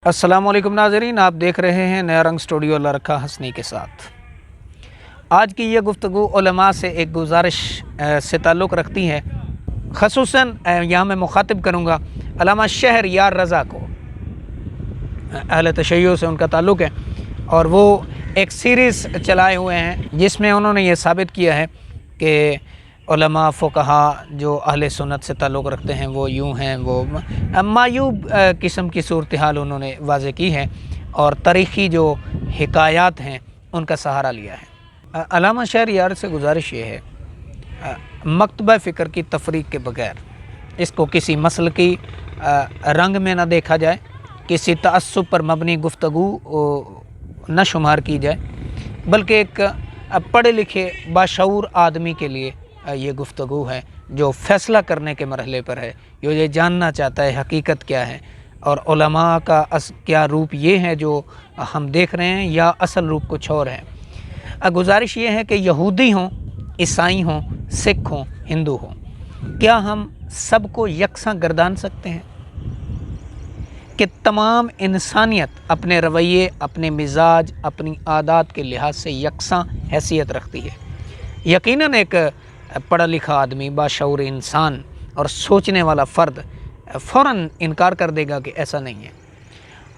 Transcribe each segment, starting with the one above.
अस्सलामुअलैकुम नाज़रीन, आप देख रहे हैं नया रंग स्टूडियो लरखा हसनी के साथ। आज की ये गुफ्तगू उलमा से एक गुजारिश से ताल्लुक़ रखती है। ख़ुसूसन यहाँ मैं मुखातिब करूँगा अल्लामा शहरयार रज़ा को। अहले तशय्युअ से उनका ताल्लुक़ है और वो एक सीरीज़ चलाए हुए हैं जिसमें उन्होंने ये साबित किया है कि उलमा फ़ुक़हा जो अहले सुन्नत से ताल्लुक़ रखते हैं वो यूँ हैं, वो मायूब किस्म की सूरत हाल उन्होंने वाज़े की है और तारीख़ी जो हिकायात हैं उनका सहारा लिया है। अल्लामा शहरयार से गुजारिश ये है, मकतबा फ़िक्र की तफरीक के बग़ैर इसको किसी मसलकी रंग में ना देखा जाए, किसी तअस्सुब पर मबनी गुफ्तगू न शुमार की जाए, बल्कि एक पढ़े लिखे बाशऊर आदमी के लिए ये गुफ्तगू है जो फ़ैसला करने के मरहले पर है, जो ये जानना चाहता है हकीकत क्या है और उलमा का क्या रूप ये है जो हम देख रहे हैं या असल रूप कुछ और है। गुजारिश ये है कि यहूदी हों, ईसाई हों, सिख हों, हिंदू हों, क्या हम सबको यकसा गर्दान सकते हैं कि तमाम इंसानियत अपने रवैये, अपने मिजाज, अपनी आदत के लिहाज से यकसा हैसियत रखती है। यकीनन एक पढ़ा लिखा आदमी, बाशऊर इंसान और सोचने वाला फ़र्द फ़ौरन इनकार कर देगा कि ऐसा नहीं है।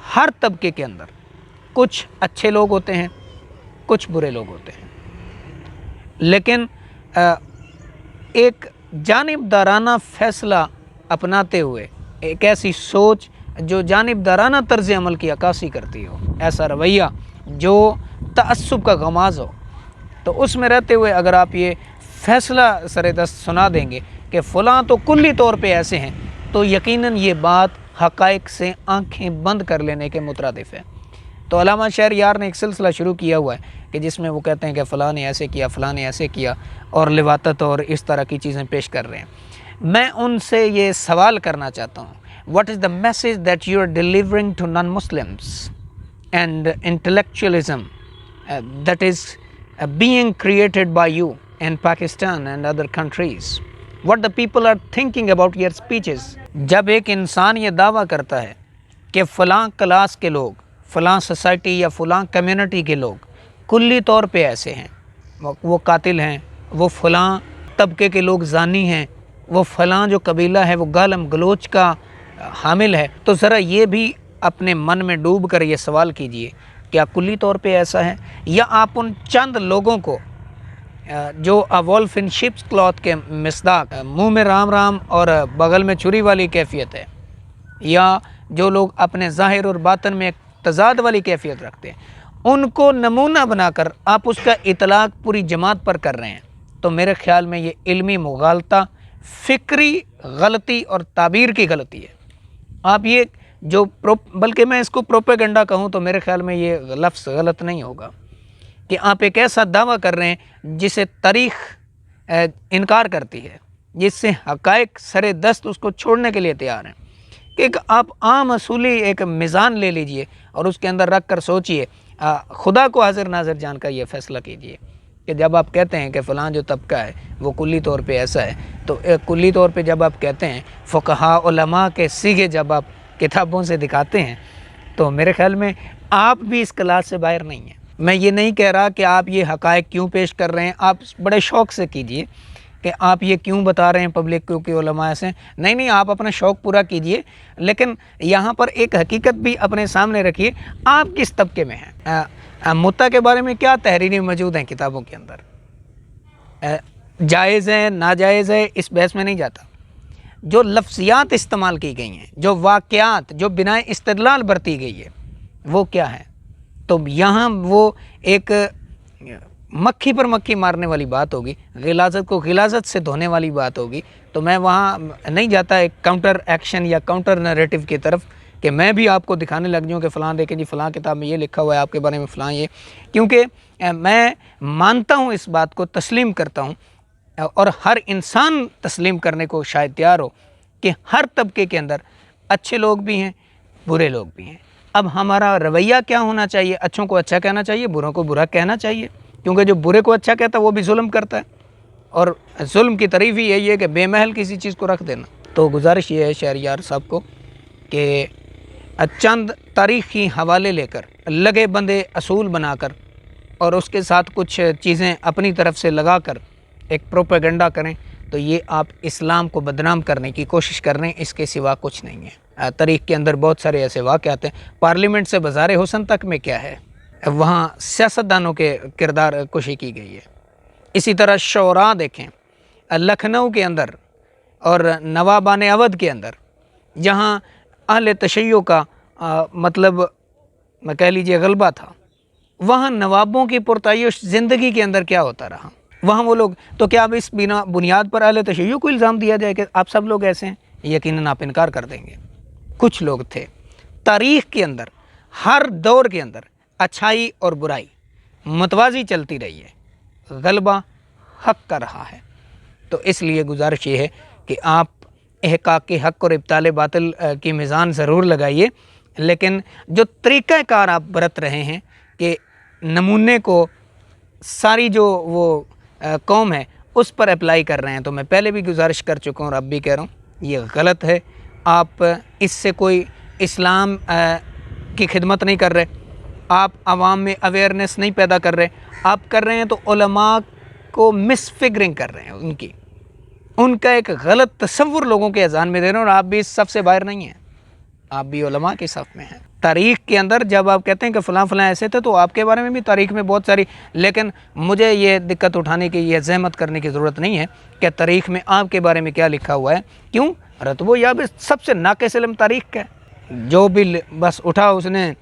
हर तबके के अंदर कुछ अच्छे लोग होते हैं, कुछ बुरे लोग होते हैं, लेकिन एक जानिबदाराना फ़ैसला अपनाते हुए एक ऐसी सोच जो जानिबदाराना तर्ज़ अमल की अक्कासी करती हो, ऐसा रवैया जो तअस्सुब का गमाज़ हो, तो उसमें रहते हुए अगर आप ये फ़ैसला सरेदस्त सुना देंगे कि फ़लाँ तो कुल्ली तौर पे ऐसे हैं, तो यकीनन ये बात हक़ाइक़ से आंखें बंद कर लेने के मुतरादिफ़ है। तो अल्लामा शहरयार ने एक सिलसिला शुरू किया हुआ है कि जिसमें वो कहते हैं कि फ़लाँ ने ऐसे किया, फ़लाँ ने ऐसे किया और लिवातत और इस तरह की चीज़ें पेश कर रहे हैं। मैं उनसे ये सवाल करना चाहता हूँ, what is the message that you are delivering to non Muslims and intellectualism that is being created by you in Pakistan and other countries? What the people are thinking about your speeches? जब एक इंसान ये दावा करता है कि फ़लाँ class के लोग, फ़लाँ सोसाइटी या फ़लाँ कम्युनिटी के लोग कुल्ली तौर पे ऐसे हैं, वो कातिल हैं, वो फ़लाँ तबके के लोग ज़ानी हैं, वो फ़लाँ जो कबीला है वो गालम गलोच का हामिल है, तो ज़रा ये भी अपने मन में डूब कर ये सवाल कीजिए, क्या कुल्ली तौर पे ऐसा है या आप उन चंद लोगों को जो वोल्फ इन शिप्स क्लॉथ के मिसदाक, मुंह में राम राम और बगल में छुरी वाली कैफियत है, या जो लोग अपने ज़ाहिर और बातन में एक तज़ाद वाली कैफियत रखते हैं, उनको नमूना बनाकर आप उसका इतलाक़ पूरी जमात पर कर रहे हैं, तो मेरे ख़्याल में ये इल्मी मुगालता, फ़िक्री गलती और ताबीर की गलती है। आप ये जो बल्कि मैं इसको प्रोपेगेंडा कहूँ तो मेरे ख़्याल में ये लफ्ज़ गलत नहीं होगा कि आप एक ऐसा दावा कर रहे हैं जिसे तारीख़ इनकार करती है, जिससे हक़ाइक़ सरे दस्त उसको छोड़ने के लिए तैयार हैं, कि आप आम असूली एक मीज़ान ले लीजिए और उसके अंदर रख कर सोचिए, खुदा को हाजिर नाज़िर जानकर ये फ़ैसला कीजिए कि जब आप कहते हैं कि फ़लाँ जो तबका है वो कुल्ली तौर पे ऐसा है, तो कुल्ली तौर पे जब आप कहते हैं, फ़ुक़हा उलमा के सीगे जब आप किताबों से दिखाते हैं, तो मेरे ख्याल में आप भी इस क्लास से बाहर नहीं हैं। मैं ये नहीं कह रहा कि आप ये हक़ाइक़ क्यों पेश कर रहे हैं, आप बड़े शौक़ से कीजिए कि आप ये क्यों बता रहे हैं पब्लिक को कि उलमा ऐसे, नहीं, आप अपना शौक़ पूरा कीजिए, लेकिन यहाँ पर एक हकीकत भी अपने सामने रखिए, आप किस तबके में हैं। मुत्ता के बारे में क्या तहरीरें मौजूद हैं किताबों के अंदर, जायज़ है नाजायज़ है, इस बहस में नहीं जाता। जो लफ्ज़ियात इस्तेमाल की गई हैं, जो वाक़यात, जो बिना इस्तिदलाल बरती गई है, वो क्या है। तो यहाँ वो एक मक्खी पर मक्खी मारने वाली बात होगी, गिलाज़त को गिलाज़त से धोने वाली बात होगी, तो मैं वहाँ नहीं जाता एक काउंटर एक्शन या काउंटर नैरेटिव की तरफ कि मैं भी आपको दिखाने लग जाऊँ कि फ़लाँ देखें जी, फ़लाँ किताब में ये लिखा हुआ है आपके बारे में, फ़लाँ ये, क्योंकि मैं मानता हूँ, इस बात को तस्लीम करता हूँ और हर इंसान तस्लीम करने को शायद तैयार हो कि हर तबके के अंदर अच्छे लोग भी हैं, बुरे लोग भी हैं। अब हमारा रवैया क्या होना चाहिए, अच्छों को अच्छा कहना चाहिए, बुरों को बुरा कहना चाहिए, क्योंकि जो बुरे को अच्छा कहता है वो भी जुल्म करता है और जुल्म की तारीफ़ ही यही है कि बेमहल किसी चीज़ को रख देना। तो गुजारिश ये है शहरयार साहब को कि चंद तारीख़ी हवाले लेकर लगे बंदे असूल बनाकर और उसके साथ कुछ चीज़ें अपनी तरफ से लगाकर एक प्रोपेगेंडा करें, तो ये आप इस्लाम को बदनाम करने की कोशिश कर रहे हैं, इसके सिवा कुछ नहीं है। तारीख़ के अंदर बहुत सारे ऐसे वाक़यात हैं। पार्लियामेंट से बाज़ार हुसन तक में क्या है, वहाँ सियासतदानों के किरदार कुशी की गई है। इसी तरह शोरा देखें, लखनऊ के अंदर और नवाबान अवध के अंदर जहाँ अहले तशय्यो का मतलब मैं कह लीजिए गलबा था, वहाँ नवाबों की पुरतायुश ज़िंदगी के अंदर क्या होता रहा, वहाँ वो लोग, तो क्या अब इस बिना बुनियाद पर अहले तशय्यो को इल्ज़ाम दिया जाए कि आप सब लोग ऐसे हैं? यकीनन आप इनकार कर देंगे। कुछ लोग थे, तारीख़ के अंदर हर दौर के अंदर अच्छाई और बुराई मतवाज़ी चलती रही है, गलबा हक़ का रहा है। तो इसलिए गुजारिश ये है कि आप इहक़ाक़ हक़ और इब्ताल बातिल की मीज़ान ज़रूर लगाइए, लेकिन जो तरीक़ाकार आप बरत रहे हैं कि नमूने को सारी जो वो कौम है उस पर अप्लाई कर रहे हैं, तो मैं पहले भी गुजारिश कर चुका हूँ और अब भी कह रहा हूँ, ये गलत है। आप इससे कोई इस्लाम की खिदमत नहीं कर रहे, आप आवाम में अवेयरनेस नहीं पैदा कर रहे, आप कर रहे हैं तो उलमा को मिसफिगरिंग कर रहे हैं, उनका एक गलत तसव्वुर लोगों के अज़ान में दे रहे हैं, और आप भी इस सफ़ से बाहर नहीं हैं, आप भी उलमा के सफ़ में हैं। तारीख़ के अंदर जब आप कहते हैं कि फ़लाँ फ़लाँ ऐसे थे, तो आपके बारे में भी तारीख़ में बहुत सारी, लेकिन मुझे ये दिक्कत उठाने की, ये ज़हमत करने की ज़रूरत नहीं है कि तारीख़ में आपके बारे में क्या लिखा हुआ है। क्यों? रतबो या भी सबसे नाक़िस इल्म तारीख़ का, जो भी बस उठा उसने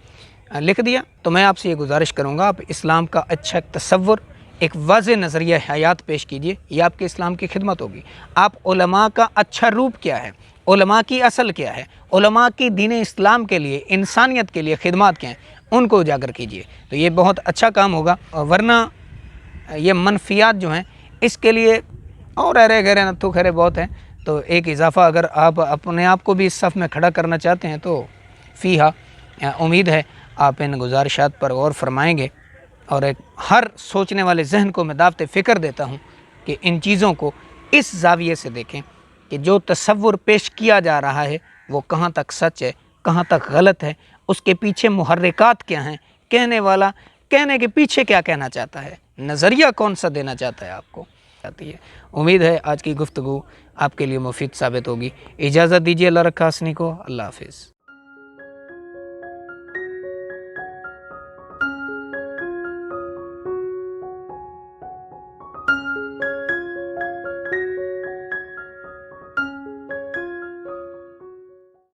लिख दिया। तो मैं आपसे ये गुजारिश करूँगा, आप इस्लाम का अच्छा एक तसव्वुर, एक वाज़ेह नज़रिया हयात पेश कीजिए, ये आपके इस्लाम की खिदमत होगी। आप उलमा का अच्छा रूप क्या है, उलमा की असल क्या है, उलमा की दीन इस्लाम के लिए, इंसानियत के लिए खिदमत क्या हैं, उनको उजागर कीजिए, तो ये बहुत अच्छा काम होगा। वरना ये मनफियात जो हैं, इसके लिए और अरे गहरे नत्थु खैरे बहुत हैं। तो एक इजाफ़ा अगर आप अपने आप को भी इस सफ़ में खड़ा करना चाहते हैं तो फ़ीहा, उम्मीद है आप इन गुजारिशात पर गौर फरमाएँगे। और एक हर सोचने वाले जहन को मैं दावत फ़िक्र देता हूँ कि इन चीज़ों को इस ज़ाविये से देखें कि जो तसव्वुर पेश किया जा रहा है वो कहाँ तक सच है, कहाँ तक गलत है, उसके पीछे मुहर्रिकात क्या हैं, कहने वाला कहने के पीछे क्या कहना चाहता है, नज़रिया कौन सा देना चाहता है आपको आती है। उम्मीद है आज की गुफ्तगू आपके लिए मुफीद साबित होगी। इजाज़त दीजिए, अल्लाह रखा हसनी को। अल्लाह हाफ़िज़।